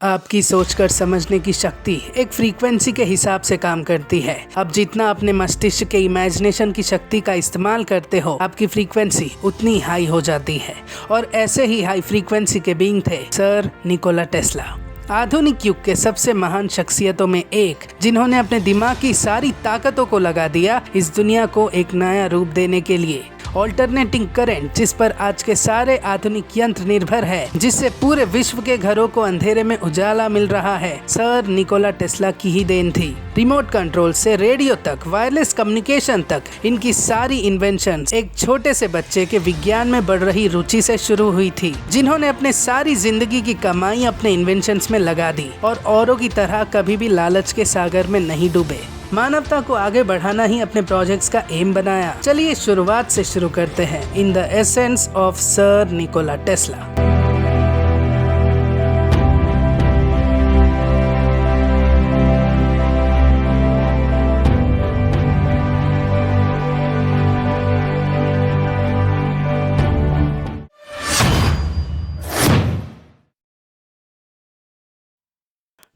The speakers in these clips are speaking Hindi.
आपकी सोचकर समझने की शक्ति एक फ्रीक्वेंसी के हिसाब से काम करती है। अब जितना अपने मस्तिष्क के इमेजिनेशन की शक्ति का इस्तेमाल करते हो, आपकी फ्रीक्वेंसी उतनी हाई हो जाती है। और ऐसे ही हाई फ्रीक्वेंसी के बीइंग थे सर निकोला टेस्ला, आधुनिक युग के सबसे महान शख्सियतों में एक, जिन्होंने अपने दिमाग की सारी ताकतों को लगा दिया इस दुनिया को एक नया रूप देने के लिए। ऑल्टरनेटिंग करंट, जिस पर आज के सारे आधुनिक यंत्र निर्भर है, जिससे पूरे विश्व के घरों को अंधेरे में उजाला मिल रहा है, सर निकोला टेस्ला की ही देन थी। रिमोट कंट्रोल से रेडियो तक, वायरलेस कम्युनिकेशन तक, इनकी सारी इन्वेंशंस एक छोटे से बच्चे के विज्ञान में बढ़ रही रुचि से शुरू हुई थी, जिन्होंने अपने सारी जिंदगी की कमाई अपने इन्वेंशंस में लगा दी और औरों की तरह कभी भी लालच के सागर में नहीं डूबे। मानवता को आगे बढ़ाना ही अपने प्रोजेक्ट्स का एम बनाया। चलिए शुरुआत से शुरू करते हैं। In the essence of sir Nikola Tesla.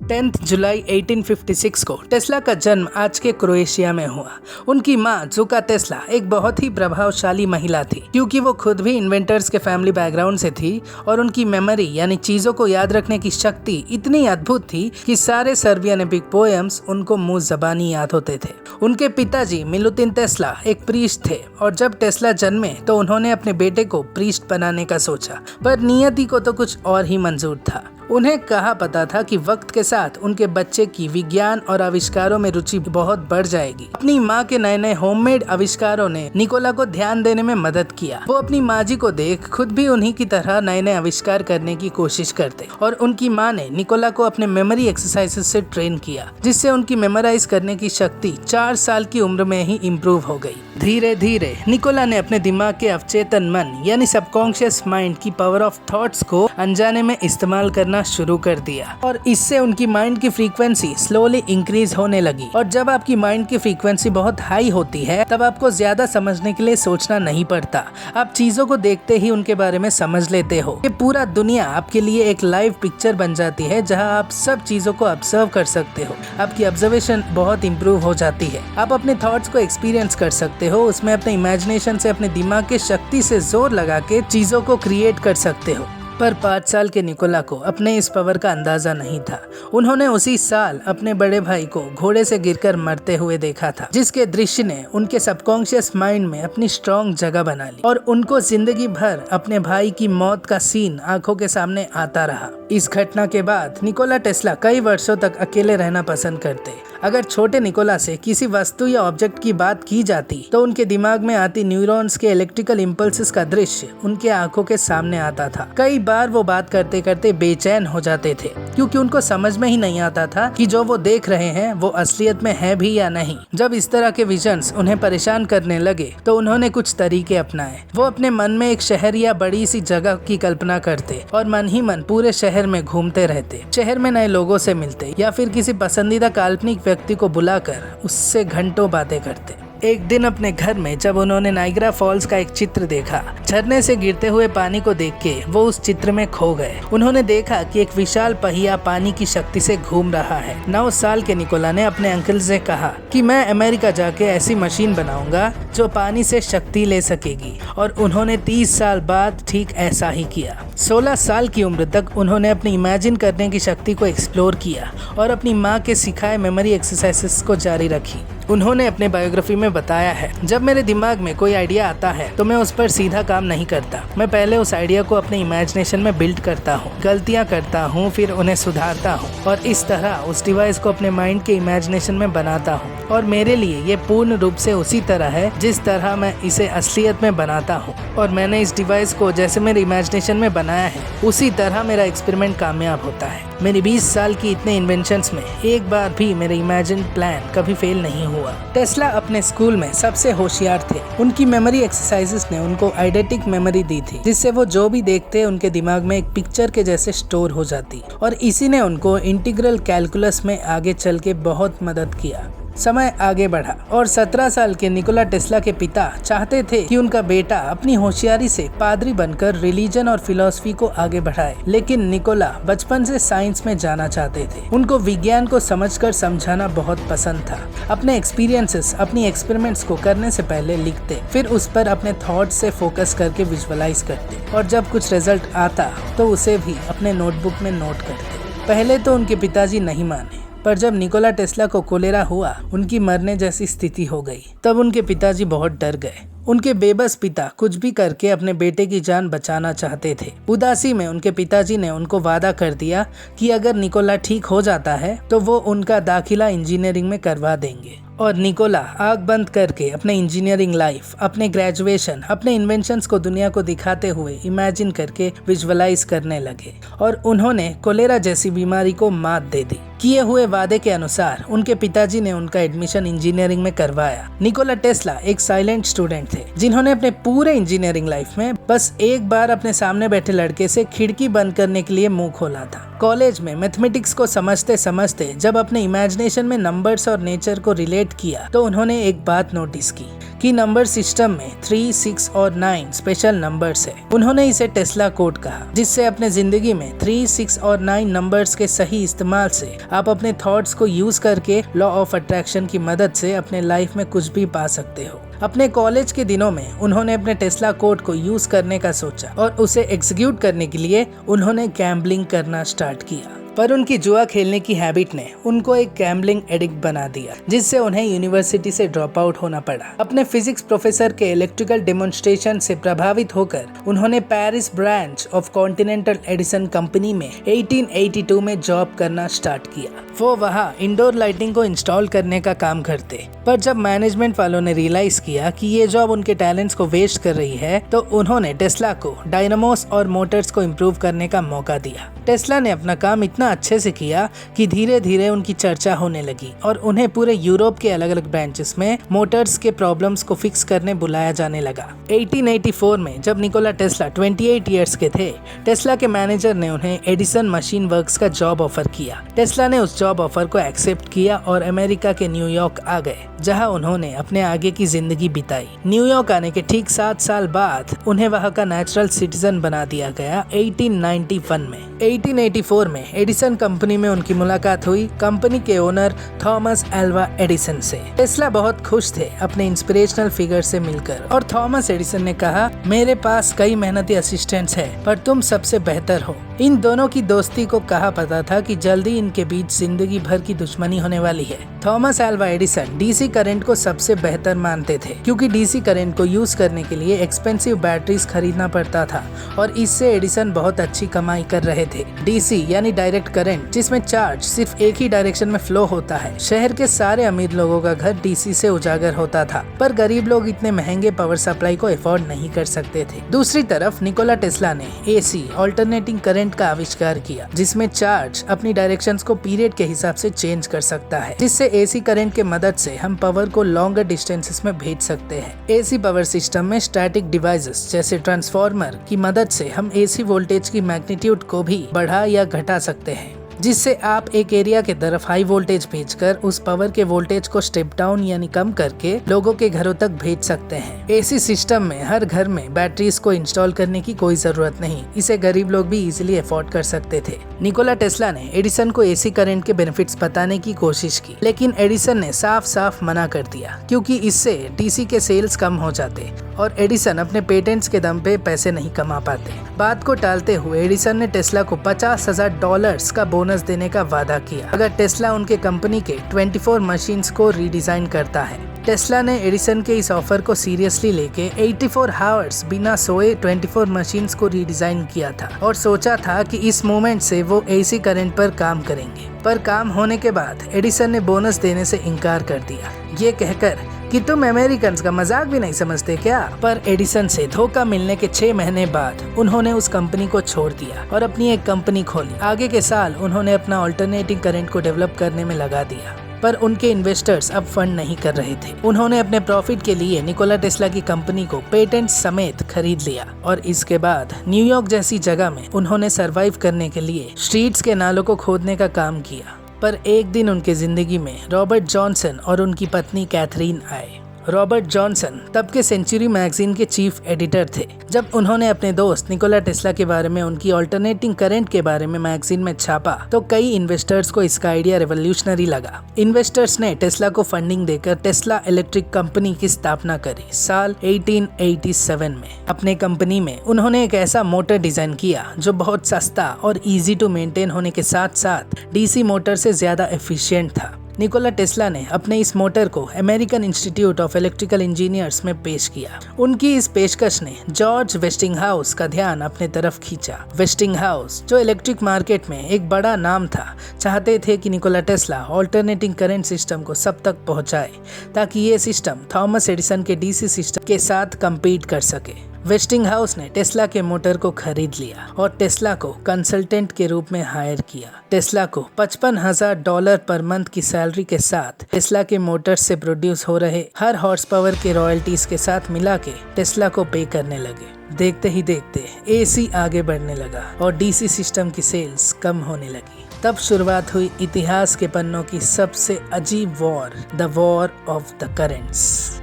10 जुलाई 1856 को टेस्ला का जन्म आज के क्रोएशिया में हुआ। उनकी मां जुका टेस्ला एक बहुत ही प्रभावशाली महिला थी, क्योंकि वो खुद भी इन्वेंटर्स के फैमिली बैकग्राउंड से थी और उनकी मेमोरी यानी चीजों को याद रखने की शक्ति इतनी अद्भुत थी कि सारे सर्बियन एपिक पोएम्स उनको मुंह जबानी याद होते थे। उनके पिताजी मिलुतिन टेस्ला एक प्रीस्ट थे और जब टेस्ला जन्मे तो उन्होंने अपने बेटे को प्रीस्ट बनाने का सोचा, पर नियति को तो कुछ और ही मंजूर था। उन्हें कहा पता था कि वक्त के साथ उनके बच्चे की विज्ञान और आविष्कारों में रुचि बहुत बढ़ जाएगी। अपनी माँ के नए नए होममेड आविष्कारों ने निकोला को ध्यान देने में मदद किया। वो अपनी माँ जी को देख खुद भी उन्हीं की तरह नए नए आविष्कार करने की कोशिश करते और उनकी माँ ने निकोला को अपने मेमोरी एक्सरसाइजेस से ट्रेन किया, जिससे उनकी मेमोराइज करने की शक्ति 4 साल की उम्र में ही इम्प्रूव हो गई। धीरे धीरे निकोला ने अपने दिमाग के अवचेतन मन यानी सबकॉन्शियस माइंड की पावर ऑफ थॉट्स को अनजाने में इस्तेमाल करना शुरू कर दिया और इससे उनकी माइंड की फ्रीक्वेंसी स्लोली इंक्रीज होने लगी। और जब आपकी माइंड की फ्रीक्वेंसी बहुत हाई होती है, तब आपको ज्यादा समझने के लिए सोचना नहीं पड़ता। आप चीजों को देखते ही उनके बारे में समझ लेते हो। ये पूरा दुनिया आपके लिए एक लाइव पिक्चर बन जाती है, जहां आप सब चीजों को ऑब्जर्व कर सकते हो। आपकी ऑब्जर्वेशन बहुत इम्प्रूव हो जाती है। आप अपने थॉट्स को एक्सपीरियंस कर सकते हो, उसमें अपने इमेजिनेशन से, अपने दिमाग के शक्ति से जोर लगा के चीजों को क्रिएट कर सकते हो। पर 5 साल के निकोला को अपने इस पावर का अंदाजा नहीं था। उन्होंने उसी साल अपने बड़े भाई को घोड़े से गिरकर मरते हुए देखा था, जिसके दृश्य ने उनके सबकॉन्शियस माइंड में अपनी स्ट्रॉन्ग जगह बना ली और उनको जिंदगी भर अपने भाई की मौत का सीन आंखों के सामने आता रहा। इस घटना के बाद निकोला टेस्ला कई वर्षों तक अकेले रहना पसंद करते। अगर छोटे निकोला से किसी वस्तु या ऑब्जेक्ट की बात की जाती तो उनके दिमाग में आती न्यूरॉन्स के इलेक्ट्रिकल इम्पल्सेस का दृश्य उनके आंखों के सामने आता था। कई बार वो बात करते करते बेचैन हो जाते थे, क्योंकि उनको समझ में ही नहीं आता था कि जो वो देख रहे हैं वो असलियत में है भी या नहीं। जब इस तरह के विजन्स उन्हें परेशान करने लगे तो उन्होंने कुछ तरीके अपनाए। वो अपने मन में एक शहर या बड़ी सी जगह की कल्पना करते और मन ही मन पूरे शहर में घूमते रहते। शहर में नए लोगों से मिलते या फिर किसी पसंदीदा काल्पनिक व्यक्ति को बुलाकर उससे घंटों बातें करते। एक दिन अपने घर में जब उन्होंने नाइग्रा फॉल्स का एक चित्र देखा, झरने से गिरते हुए पानी को देख के वो उस चित्र में खो गए। उन्होंने देखा कि एक विशाल पहिया पानी की शक्ति से घूम रहा है। 9 साल के निकोला ने अपने अंकल से कहा कि मैं अमेरिका जाके ऐसी मशीन बनाऊंगा जो पानी से शक्ति ले सकेगी, और उन्होंने 30 साल बाद ठीक ऐसा ही किया। 16 साल की उम्र तक उन्होंने अपनी इमेजिन करने की शक्ति को एक्सप्लोर किया और अपनी माँ के सिखाए मेमोरी एक्सरसाइजेस को जारी रखी। उन्होंने अपने बायोग्राफी में बताया है, जब मेरे दिमाग में कोई आइडिया आता है तो मैं उस पर सीधा काम नहीं करता। मैं पहले उस आइडिया को अपने इमेजिनेशन में बिल्ड करता हूँ, गलतियाँ करता हूँ, फिर उन्हें सुधारता हूँ और इस तरह उस डिवाइस को अपने माइंड के इमेजिनेशन में बनाता हूँ। और मेरे लिए ये पूर्ण रूप से उसी तरह है जिस तरह मैं इसे असलियत में बनाता हूँ। और मैंने इस डिवाइस को जैसे मेरे इमेजिनेशन में बनाया है, उसी तरह मेरा एक्सपेरिमेंट कामयाब होता है। मेरी 20 साल की इतने इन्वेंशंस में एक बार भी मेरे इमेजिन प्लान कभी फेल नहीं हुआ। टेस्ला अपने स्कूल में सबसे होशियार थे। उनकी मेमोरी एक्सरसाइजेस ने उनको आइडेंटिक मेमोरी दी थी, जिससे वो जो भी देखते उनके दिमाग में एक पिक्चर के जैसे स्टोर हो जाती, और इसी ने उनको इंटीग्रल कैलकुलस में आगे चल के बहुत मदद किया। समय आगे बढ़ा और 17 साल के निकोला टेस्ला के पिता चाहते थे कि उनका बेटा अपनी होशियारी से पादरी बनकर रिलीजन और फिलॉसफी को आगे बढ़ाए, लेकिन निकोला बचपन से साइंस में जाना चाहते थे। उनको विज्ञान को समझकर समझाना बहुत पसंद था। अपने एक्सपीरियंसेस, अपनी एक्सपेरिमेंट्स को करने से पहले लिखते, फिर उस पर अपने थॉट्स से फोकस करके विजुअलाइज करते और जब कुछ रिजल्ट आता तो उसे भी अपने नोटबुक में नोट करते। पहले तो उनके पिताजी नहीं माने, पर जब निकोला टेस्ला को कोलेरा हुआ, उनकी मरने जैसी स्थिति हो गई, तब उनके पिताजी बहुत डर गए। उनके बेबस पिता कुछ भी करके अपने बेटे की जान बचाना चाहते थे। उदासी में उनके पिताजी ने उनको वादा कर दिया कि अगर निकोला ठीक हो जाता है तो वो उनका दाखिला इंजीनियरिंग में करवा देंगे। और निकोला आंख बंद करके अपने इंजीनियरिंग लाइफ, अपने ग्रेजुएशन, अपने इन्वेंशंस को दुनिया को दिखाते हुए इमेजिन करके विजुअलाइज करने लगे और उन्होंने कोलेरा जैसी बीमारी को मात दे दी। किए हुए वादे के अनुसार उनके पिताजी ने उनका एडमिशन इंजीनियरिंग में करवाया। निकोला टेस्ला एक साइलेंट स्टूडेंट थे जिन्होंने अपने पूरे इंजीनियरिंग लाइफ में बस एक बार अपने सामने बैठे लड़के से खिड़की बंद करने के लिए मुंह खोला था। कॉलेज में मैथमेटिक्स को समझते समझते जब अपने इमेजिनेशन में नंबर्स और नेचर को रिलेट किया तो उन्होंने एक बात नोटिस की कि नंबर सिस्टम में 3, 6 और 9 स्पेशल नंबर्स है। उन्होंने इसे टेस्ला कोड कहा, जिससे अपने जिंदगी में 3, 6 और 9 नंबर्स के सही इस्तेमाल से आप अपने थॉट्स को यूज करके लॉ ऑफ अट्रैक्शन की मदद से अपने लाइफ में कुछ भी पा सकते हो। अपने कॉलेज के दिनों में उन्होंने अपने टेस्ला कोड को यूज करने का सोचा और उसे एग्जीक्यूट करने के लिए उन्होंने गैम्बलिंग करना स्टार्ट किया। पर उनकी जुआ खेलने की हैबिट ने उनको एक गैम्बलिंग एडिक्ट बना दिया, जिससे उन्हें यूनिवर्सिटी से ड्रॉप आउट होना पड़ा। अपने फिजिक्स प्रोफेसर के इलेक्ट्रिकल डेमोन्स्ट्रेशन से प्रभावित होकर उन्होंने Paris branch of continental Edison company में 1882 में जॉब करना स्टार्ट किया। वो वहाँ इंडोर लाइटिंग को इंस्टॉल करने का काम करते, पर जब मैनेजमेंट वालों ने रियलाइज किया कि ये जॉब उनके टैलेंट्स को वेस्ट कर रही है, तो उन्होंने टेस्ला को डायनामोस और मोटर्स को इम्प्रूव करने का मौका दिया। टेस्ला ने अपना काम इतना अच्छे से किया कि धीरे धीरे उनकी चर्चा होने लगी और उन्हें पूरे यूरोप के अलग अलग ब्रांचेस में मोटर्स के प्रॉब्लम्स को फिक्स करने बुलाया जाने लगा। 1884 में जब निकोला टेस्ला 28 इयर्स के थे, टेस्ला के मैनेजर ने उन्हें एडिसन मशीन वर्क्स का जॉब ऑफर किया। टेस्ला ने उस जॉब ऑफर को एक्सेप्ट किया और अमेरिका के न्यूयॉर्क आ गए, जहां उन्होंने अपने आगे की जिंदगी बिताई। न्यूयॉर्क आने के ठीक 7 साल बाद उन्हें वहां का नेचुरल सिटीजन बना दिया गया 1891 में। 1884 में एडिसन कंपनी में उनकी मुलाकात हुई कंपनी के ओनर थॉमस एल्वा एडिसन से। टेस्ला बहुत खुश थे अपने इंस्पिरेशनल फिगर से मिलकर और थॉमस एडिसन ने कहा, मेरे पास कई मेहनती असिस्टेंट्स हैं, पर तुम सबसे बेहतर हो। इन दोनों की दोस्ती को कहा पता था कि जल्दी इनके बीच जिंदगी भर की दुश्मनी होने वाली है। Thomas Alva Edison DC current को सबसे बेहतर मानते थे, क्योंकि डीसी करंट को यूज करने के लिए एक्सपेंसिव बैटरीज खरीदना पड़ता था और इससे एडिसन बहुत अच्छी कमाई कर रहे थे। डीसी यानी डायरेक्ट करंट, जिसमें चार्ज सिर्फ एक ही डायरेक्शन में फ्लो होता है। शहर के सारे अमीर लोगों का घर डीसी से उजागर होता था, पर गरीब लोग इतने महंगे पावर सप्लाई को अफोर्ड नहीं कर सकते थे। दूसरी तरफ निकोला टेस्ला ने एसी ऑल्टरनेटिंग करंट का आविष्कार किया, जिसमें चार्ज अपनी डायरेक्शंस को पीरियड के हिसाब से चेंज कर सकता है, जिससे एसी करंट के मदद से हम पावर को लॉन्गर डिस्टेंसेस में भेज सकते हैं। एसी पावर सिस्टम में स्टैटिक डिवाइसेस जैसे ट्रांसफार्मर की मदद से हम एसी वोल्टेज की मैग्नीट्यूड को भी बढ़ा या घटा सकते हैं, जिससे आप एक एरिया के तरफ हाई वोल्टेज भेजकर उस पावर के वोल्टेज को स्टेप डाउन यानी कम करके लोगों के घरों तक भेज सकते हैं। एसी सिस्टम में हर घर में बैटरीज को इंस्टॉल करने की कोई जरूरत नहीं, इसे गरीब लोग भी इजीली अफोर्ड कर सकते थे। निकोला टेस्ला ने एडिसन को एसी करंट के बेनिफिट्स बताने की कोशिश की, लेकिन एडिसन ने साफ साफ मना कर दिया, क्योंकि इससे डीसी के सेल्स कम हो जाते और एडिसन अपने पेटेंट्स के दम पे पैसे नहीं कमा पाते। बात को टालते हुए एडिसन ने टेस्ला को $50,000 का बोनस देने का वादा किया अगर टेस्ला उनके कंपनी के 24 मशीन्स को रीडिजाइन करता है। टेस्ला ने एडिसन के इस ऑफर को सीरियसली लेके 84 आवर्स बिना सोए 24 मशीन्स को रीडिजाइन किया था और सोचा था कि इस मोमेंट से वो एसी करंट पर काम करेंगे। पर काम होने के बाद एडिसन ने बोनस देने से इनकार कर दिया, ये कहकर कि तुम अमेरिकन्स का मजाक भी नहीं समझते क्या। पर एडिसन से धोखा मिलने के 6 महीने बाद उन्होंने उस कंपनी को छोड़ दिया और अपनी एक कंपनी खोली। आगे के साल उन्होंने अपना अल्टरनेटिंग करंट को डेवलप करने में लगा दिया, पर उनके इन्वेस्टर्स अब फंड नहीं कर रहे थे। उन्होंने अपने प्रॉफिट के लिए निकोला टेस्ला की कंपनी को पेटेंट समेत खरीद लिया और इसके बाद न्यूयॉर्क जैसी जगह में उन्होंने सरवाइव करने के लिए स्ट्रीट्स के नालों को खोदने का काम किया। पर एक दिन उनके जिंदगी में रॉबर्ट जॉनसन और उनकी पत्नी कैथरीन आए। रॉबर्ट जॉनसन तब के सेंचुरी मैगजीन के चीफ एडिटर थे। जब उन्होंने अपने दोस्त निकोला टेस्ला के बारे में, उनकी ऑल्टरनेटिंग करंट के बारे में मैगजीन में छापा तो कई इन्वेस्टर्स को इसका आइडिया रेवोल्यूशनरी लगा। इन्वेस्टर्स ने टेस्ला को फंडिंग देकर टेस्ला इलेक्ट्रिक कंपनी की स्थापना करी साल 1887 में। अपने कंपनी में उन्होंने एक ऐसा मोटर डिजाइन किया जो बहुत सस्ता और इजी टू मेंटेन होने के साथ साथ डीसी मोटर से ज्यादा एफिशिएंट था। निकोला टेस्ला ने अपने इस मोटर को American institute of electrical engineers में पेश किया। उनकी इस पेशकश ने जॉर्ज वेस्टिंगहाउस का ध्यान अपने तरफ खींचा। वेस्टिंगहाउस, जो इलेक्ट्रिक मार्केट में एक बड़ा नाम था, चाहते थे कि Nikola Tesla alternating current system को सब तक पहुंचाए ताकि ये सिस्टम थॉमस एडिसन के डीसी सिस्टम के साथ कम्पीट कर सके। वेस्टिंगहाउस ने टेस्ला के मोटर को खरीद लिया और टेस्ला को कंसल्टेंट के रूप में हायर किया। टेस्ला को $55,000 पर मंथ की सैलरी के साथ टेस्ला के मोटर्स से प्रोड्यूस हो रहे हर हॉर्स पावर के रॉयल्टीज के साथ मिला के टेस्ला को पे करने लगे। देखते ही देखते एसी आगे बढ़ने लगा और डीसी सिस्टम की सेल्स कम होने लगी। तब शुरुआत हुई इतिहास के पन्नों की सबसे अजीब war, the war of the currents.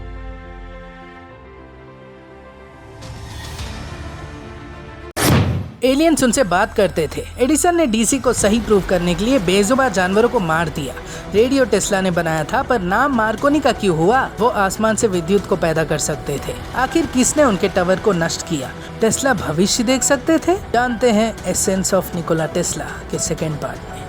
Aliens उनसे बात करते थे। एडिसन ने डीसी को सही प्रूव करने के लिए बेजुबान जानवरों को मार दिया। रेडियो टेस्ला ने बनाया था, पर नाम मार्कोनी का क्यों हुआ? वो आसमान से विद्युत को पैदा कर सकते थे। आखिर किसने उनके टावर को नष्ट किया? टेस्ला भविष्य देख सकते थे? जानते हैं एसेंस ऑफ निकोला टेस्ला के सेकेंड पार्ट में।